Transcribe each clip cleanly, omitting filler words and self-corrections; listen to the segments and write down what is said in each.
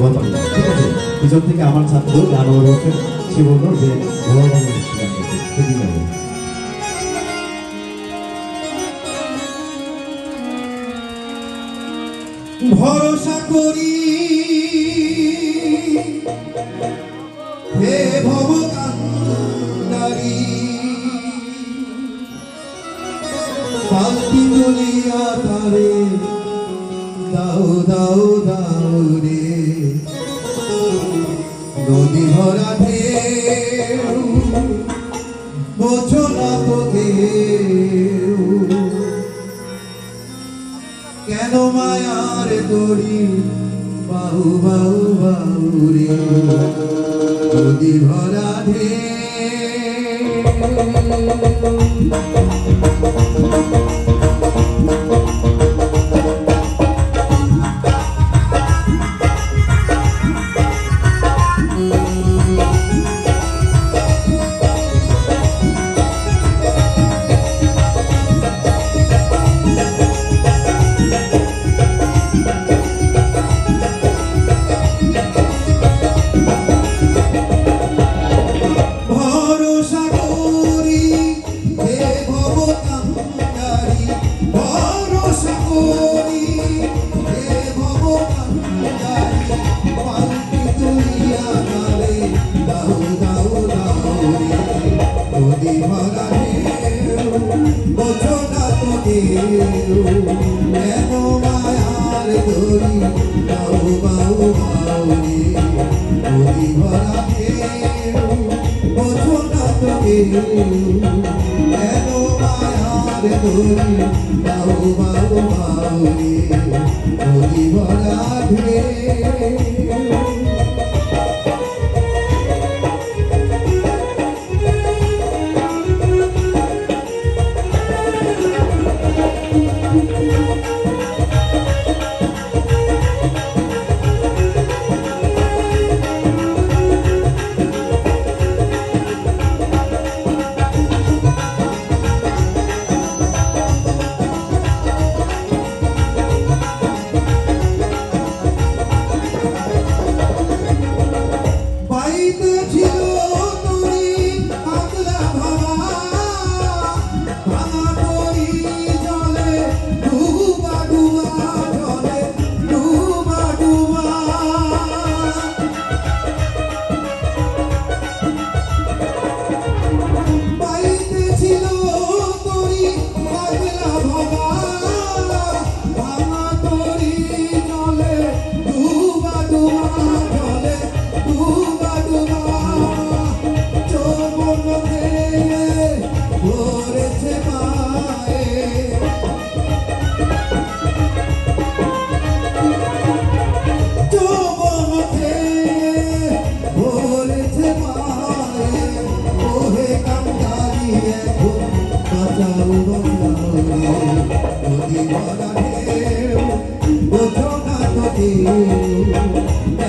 ধন্যবাদ দিলাম, ঠিক আছে। পিছন থেকে আমার ছাত্র আনোয়ার হোসেন সে বললো যে ভোলা বাবু খুবই যাবো। ভরসা করি হে ভবকান্ডারী, পালকি তুলিয়া তারে দাও দাও দাও রে, নদী ভরা ঢেউ বোঝো না তো কেউ, কেন মায়ার দড়ি বাহু বাহু বাহু রে, নদী ভরা ঢেউ। এত মায়ার দড়ি বাউ বাউ বাউ রে, নদী ভরা ঢেউ বোঝো না তো কেউ, এত মায়ার দড়ি বাউ বাউ বাউ রে, নদী ভরা ঢেউ।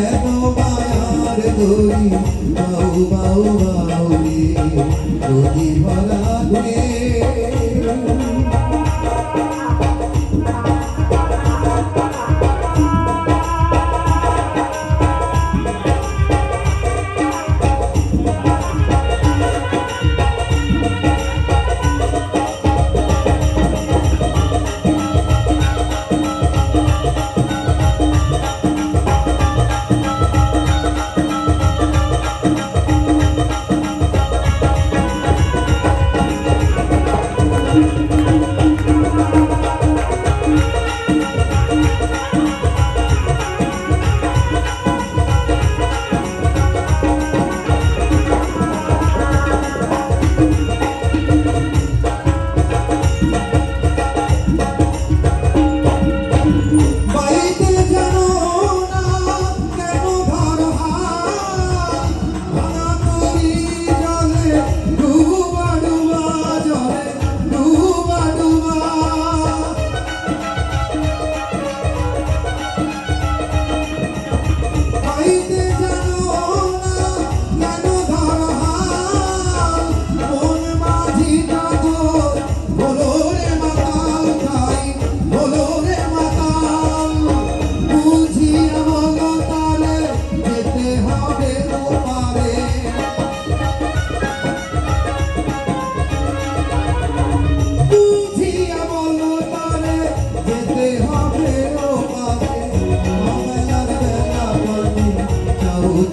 এত মায়ার দড়ি বাউ বাউ বাউ রে, নদী ভরা ঢেউ।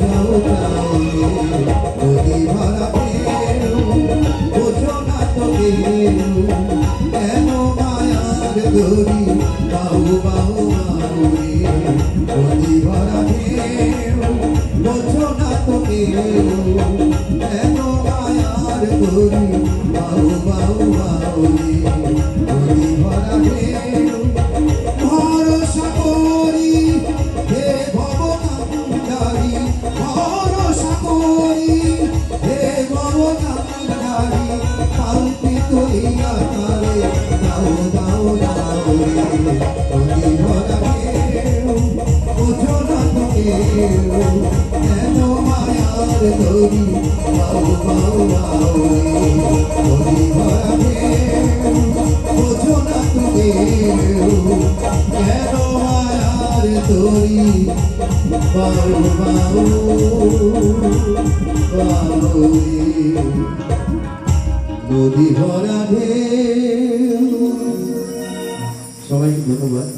যাও যাও রে নদী ভরা ঢেউ বোঝো না তো কেউ কেন মায়ার দড়ি বাউ বাউ বাউ রে নদী ভরা ঢেউ বোঝো না তো কেউ কেন মায়ার দড়ি বাউ বাউ বাউ রে নদী ভরা ঢেউ ভরসা করি হে ভবনান্দারি ভরসা করি হে ভবনান্দারি কল্পিত ইয়া তারে দাও দাও দাও রে নদী ভরা ঢেউ বোঝো না তো কেউ কেন মায়ার দড়ি বাউ বাউ বাউ রে নদী ভরা ঢেউ বোঝো না তো কেউ কেন মায়ার দড়ি বাউ বাউ বাউ রে নদী ভরা ঢেউ সবাইকে ধন্যবাদ।